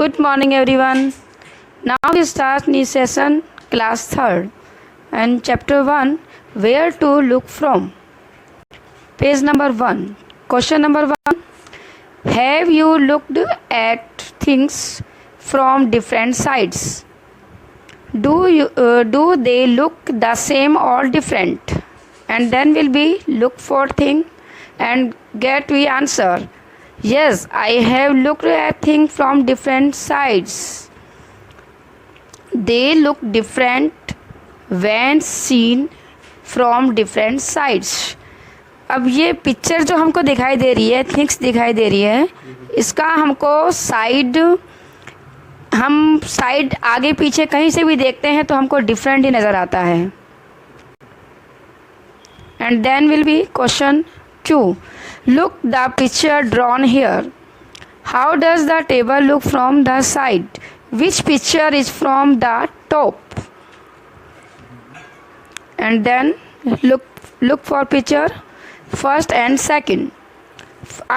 Good morning everyone. Now we start new session, class 3rd and chapter 1, where to look from. Page number 1. Question number 1. Have you looked at things from different sides? Do they look the same or different? And then will be look for thing and get we answer. Yes, I have looked at things from different sides. They look different when seen from different sides. अब ये picture जो हमको दिखाई दे रही है, things दिखाई दे रही है, इसका हमको हम साइड आगे पीछे कहीं से भी देखते हैं तो हमको डिफरेंट ही नज़र आता है. And then will be question 2. Look the picture drawn here. How does the table look from the side? Which picture is from the top? And then look for picture first and second.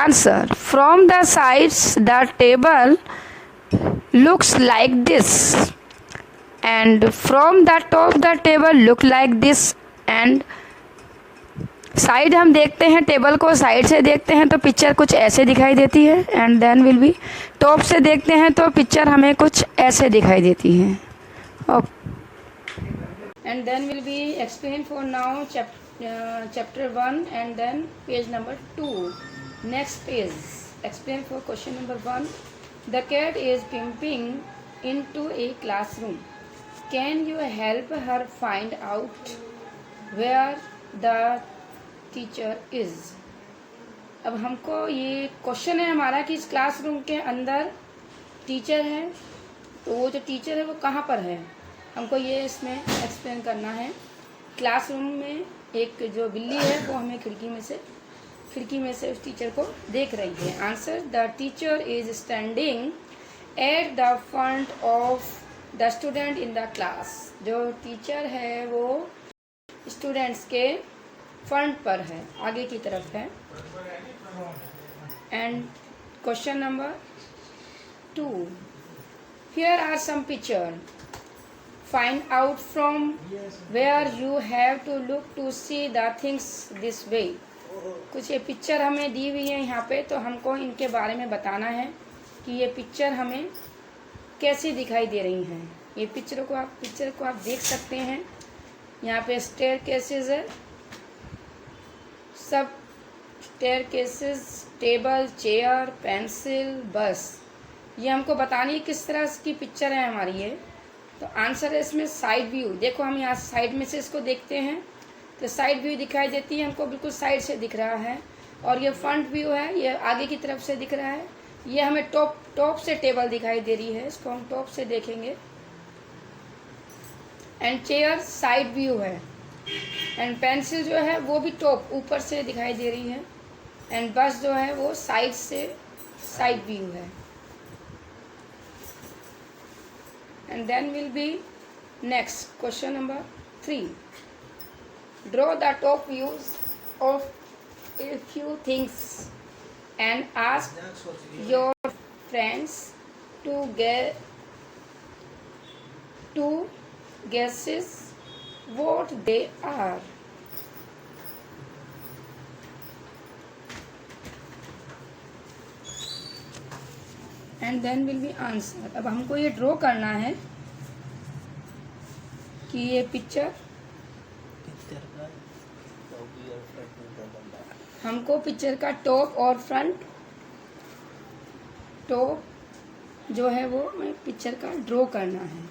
Answer. From the sides the table looks like this, and from the top the table look like this. And side हम देखते हैं, table को side से देखते हैं तो picture कुछ ऐसे दिखाई देती है. And then will be top से देखते हैं तो पिक्चर हमें कुछ ऐसे दिखाई देती है. And then will be explain for now chapter 1 and then page number 2. Next page explain for question number 1. The cat is peeping into a classroom. Can you help her find out where the teacher is. अब हमको ये question है हमारा कि इस classroom के अंदर teacher है, तो वो जो टीचर है वो कहाँ पर है, हमको ये इसमें एक्सप्लेन करना है. क्लासरूम में एक जो बिल्ली है वो हमें खिड़की में से उस टीचर को देख रही है. Answer. The teacher is standing at the front of the student in the class. जो टीचर है वो स्टूडेंट्स के फ्रंट पर है, आगे की तरफ है. एंड question number 2. Here are some picture. Find out from where you have to look to see the things this way. कुछ ये पिक्चर हमें दी हुई है यहाँ पे, तो हमको इनके बारे में बताना है कि ये पिक्चर हमें कैसी दिखाई दे रही हैं. ये पिक्चर को आप देख सकते हैं. यहाँ पे स्टेयर केसेस है, सब stair cases, table, chair, pencil, बस. ये हमको बतानी है किस तरह की पिक्चर है हमारी ये. तो आंसर है इसमें साइड व्यू. देखो हम यहाँ साइड में से इसको देखते हैं तो साइड व्यू दिखाई देती है हमको, बिल्कुल साइड से दिख रहा है. और ये फ्रंट व्यू है, ये आगे की तरफ से दिख रहा है. ये हमें टॉप से टेबल दिखाई दे रही है, इसको हम टॉप से देखेंगे. एंड चेयर साइड व्यू है. एंड पेंसिल जो है वो भी टॉप ऊपर से दिखाई दे रही है. एंड बस जो है वो साइड से साइड व्यू है. And then will be next question number 3. Draw the top views of a few things and ask your friends to guesses what they are. And then will be answer. अब हमको ये draw करना है कि ये picture हमको picture का top और फ्रंट, टॉप जो है वो हमें पिक्चर का ड्रॉ करना है.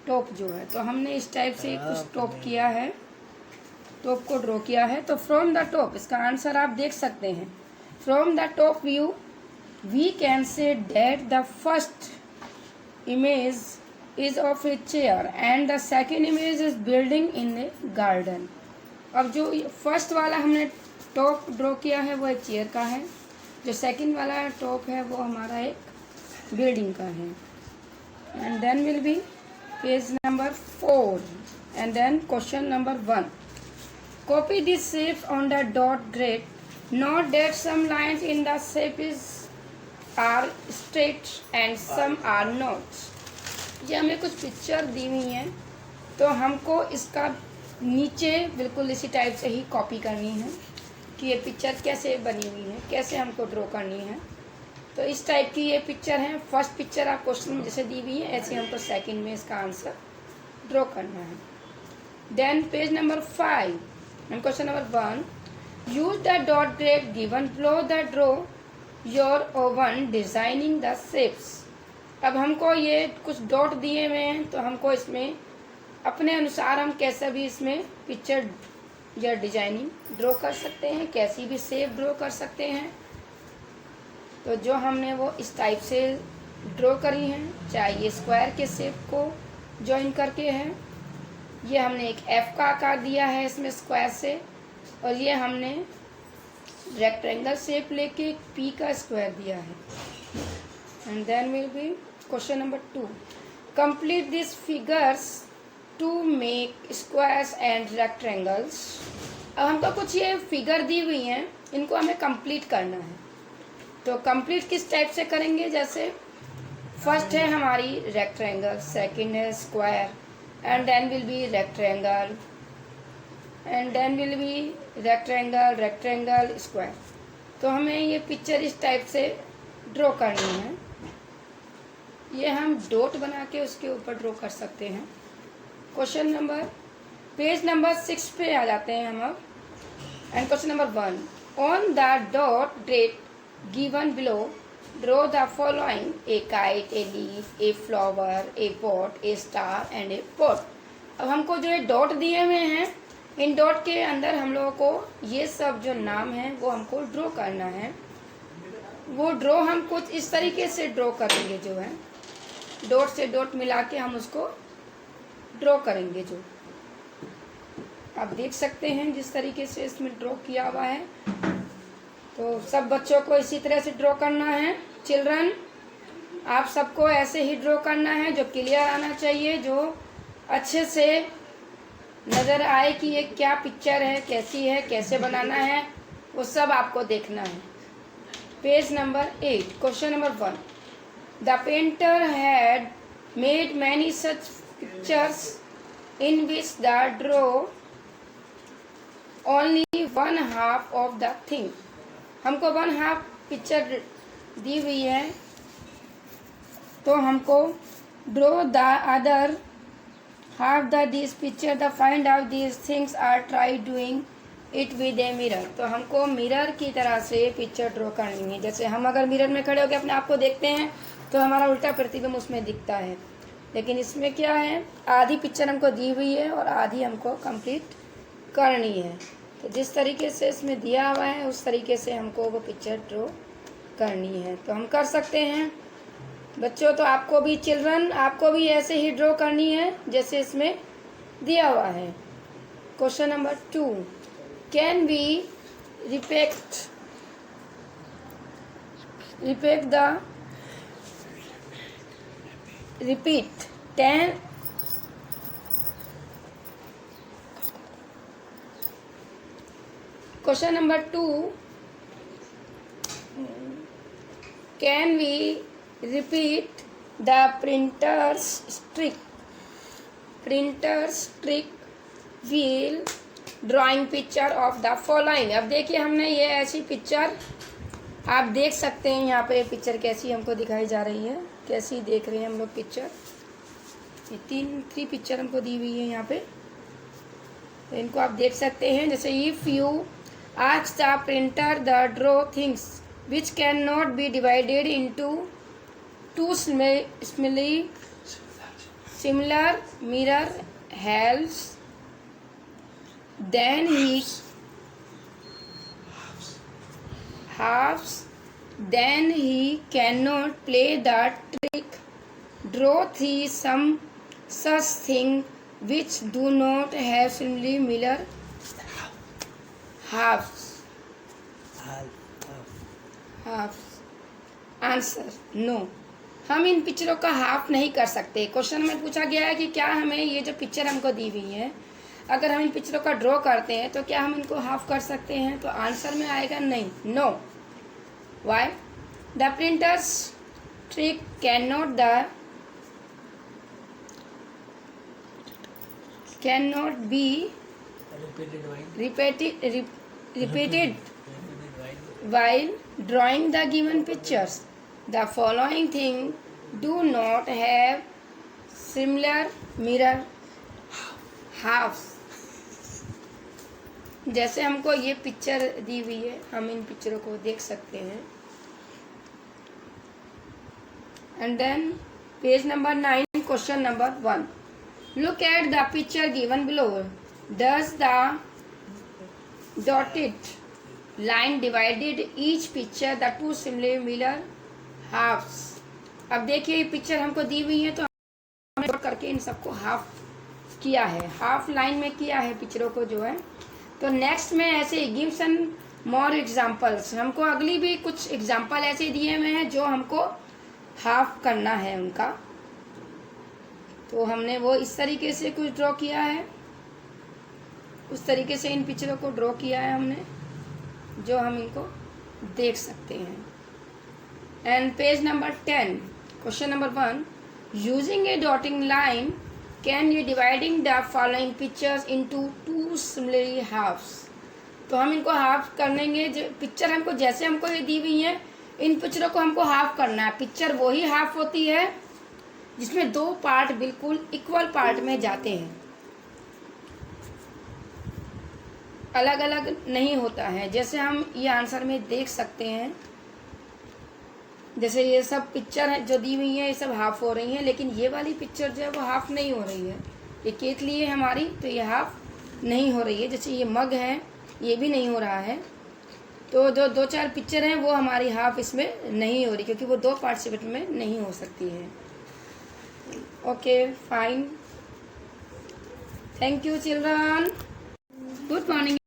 टॉप जो है तो हमने इस टाइप से कुछ टॉप किया है, टॉप को ड्रॉ किया है. तो फ्रॉम द टॉप इसका आंसर आप देख सकते हैं. From the top view we can say that the first image is of a chair and the second image is building in a garden. अब जो फर्स्ट वाला हमने टॉप ड्रॉ किया है वो एक चेयर का है, जो सेकेंड वाला टॉप है वो हमारा एक बिल्डिंग का है. And then will be page number 4 and then question number 1. Copy this shape on the dot grid. Note that some lines in the shape is are straight and some are not. ये हमें कुछ picture दी हुई हैं, तो हमको इसका नीचे बिल्कुल इसी टाइप से ही कॉपी करनी है कि ये पिक्चर कैसे बनी हुई है, कैसे हमको ड्रॉ करनी है। तो इस टाइप की ये पिक्चर है। फर्स्ट पिक्चर आप क्वेश्चन में जैसे दी हुई है, ऐसे हमको सेकंड में इसका आंसर ड्रॉ करना है। Then page number 5 and question number 1, use the dot grid given below the draw your own designing the shapes. अब हमको ये कुछ डॉट दिए हुए हैं, तो हमको इसमें अपने अनुसार हम कैसे भी इसमें पिक्चर या डिजाइनिंग ड्रॉ कर सकते हैं, कैसी भी शेप ड्रॉ कर सकते हैं। तो जो हमने वो इस टाइप से ड्रॉ करी हैं, चाहे ये स्क्वायर के शेप को जॉइन करके है, ये हमने एक एफ का आकार दिया है इसमें स्क्वायर से, और ये हमने रेक्टेंगल शेप लेके पी का स्क्वायर दिया है। And then will be question number 2, complete this figures to make squares and rectangles. अब हमको कुछ ये फिगर दी हुई हैं, इनको हमें कंप्लीट करना है। तो कंप्लीट किस टाइप से करेंगे, जैसे फर्स्ट है हमारी रेक्टेंगल, सेकंड है square, and then will be rectangle, and then will be rectangle rectangle square. तो हमें ये पिक्चर इस टाइप से ड्रॉ करनी है। ये हम डॉट बना के उसके ऊपर ड्रॉ कर सकते हैं। क्वेश्चन नंबर पेज नंबर 6 पे आ जाते हैं हम अब। And question number 1, on the dot grid given below draw the following, A kite, a leaf, a flower, a pot, A star and a pot. अब हमको जो ये डॉट दिए हुए हैं, इन डॉट के अंदर हम लोगों को ये सब जो नाम है वो हमको ड्रॉ करना है। वो ड्रॉ हम कुछ इस तरीके से ड्रॉ करेंगे, जो है डॉट से डॉट मिला के हम उसको ड्रॉ करेंगे। जो आप देख सकते हैं जिस तरीके से इसमें ड्रॉ किया हुआ है, तो सब बच्चों को इसी तरह से ड्रॉ करना है। चिल्ड्रन, आप सबको ऐसे ही ड्रॉ करना है, जो क्लियर आना चाहिए, जो अच्छे से नज़र आए कि ये क्या पिक्चर है, कैसी है, कैसे बनाना है, वो सब आपको देखना है। Page number 8 question number 1, the painter had made many such pictures in which the draw only one half of the thing। हमको 1/2 पिक्चर दी हुई है, तो हमको draw the other half the this picture the find out this things are try doing it with a mirror. तो हमको mirror की तरह से पिक्चर ड्रॉ करनी है। जैसे हम अगर मिरर में खड़े होकर अपने आप को देखते हैं, तो हमारा उल्टा प्रतिबिंब उसमें दिखता है। लेकिन इसमें क्या है, आधी पिक्चर हमको दी हुई है और आधी हमको कंप्लीट करनी है। तो जिस तरीके से इसमें दिया हुआ है, उस तरीके से हमको वो पिक्चर ड्रॉ करनी है। तो हम कर सकते हैं बच्चों। तो आपको भी चिल्ड्रन, आपको भी ऐसे ही ड्रॉ करनी है जैसे इसमें दिया हुआ है। Question number 2, can we repeat 10 question number 2, can we repeat the printer's trick wheel drawing picture of the following। अब देखिए हमने ये ऐसी पिक्चर, आप देख सकते हैं यहाँ पे पिक्चर कैसी हमको दिखाई जा रही है, कैसी देख रहे हैं हम लोग पिक्चर। ये 3 पिक्चर हमको दी हुई है यहाँ पे, तो इनको आप देख सकते हैं। जैसे if you ask the printer the draw things which can not be divided into 2 similar mirror helps, then he halves, then he cannot play the trick। Draw 3 some such thing which do not have similar halves। Answer no, हम इन पिक्चरों का half नहीं कर सकते। Question में पूछा गया है कि क्या हमें ये जो पिक्चर हमको दी हुई है, अगर हम इन पिक्चरों का ड्रॉ करते हैं तो क्या हम इनको हाफ कर सकते हैं? तो आंसर में आएगा नहीं, no. Why? The printer's trick cannot be repeated while drawing the given pictures. The following thing do not have similar mirror halves. जैसे हमको ये पिक्चर दी हुई है, हम इन पिक्चरों को देख सकते हैं. And then page number 9, question number 1. Look at the picture given below. Does the dotted line divided each picture the two similar mirror halves? अब देखिए ये पिक्चर हमको दी हुई है तो हमने डॉट करके इन सबको हाफ किया है, हाफ लाइन में किया है पिक्चरों को जो है. तो नेक्स्ट में ऐसे गिव सम मोर एग्जाम्पल्स. हमको अगली भी कुछ एग्जाम्पल ऐसे दिए हुए हैं जो हमको हाफ करना है उनका. तो हमने वो इस तरीके से कुछ ड्रॉ किया है, उस तरीके से इन पिक्चरों को ड्रॉ किया है हमने, जो हम इनको देख सकते हैं. And page number 10, question number 1. Using a dotting line can you dividing the following pictures into two similar halves. तो हम इनको हाफ करेंगे. जो पिक्चर हमको जैसे हमको ये दी हुई है, इन पिक्चरों को हमको हाफ करना है. पिक्चर वही हाफ होती है जिसमें दो पार्ट बिल्कुल इक्वल पार्ट में जाते हैं, अलग अलग नहीं होता है. जैसे हम ये आंसर में देख सकते हैं, जैसे ये सब पिक्चर है जो दी हुई है, ये सब हाफ हो रही हैं, लेकिन ये वाली पिक्चर जो है वो हाफ नहीं हो रही है. ये केक लिए हमारी, तो ये हाफ नहीं हो रही है. जैसे ये मग है, ये भी नहीं हो रहा है. तो जो दो चार पिक्चर हैं वो हमारी हाफ इसमें नहीं हो रही, क्योंकि वो दो पार्टिसिपेट में नहीं हो सकती है. Okay fine. Thank you children. Good morning.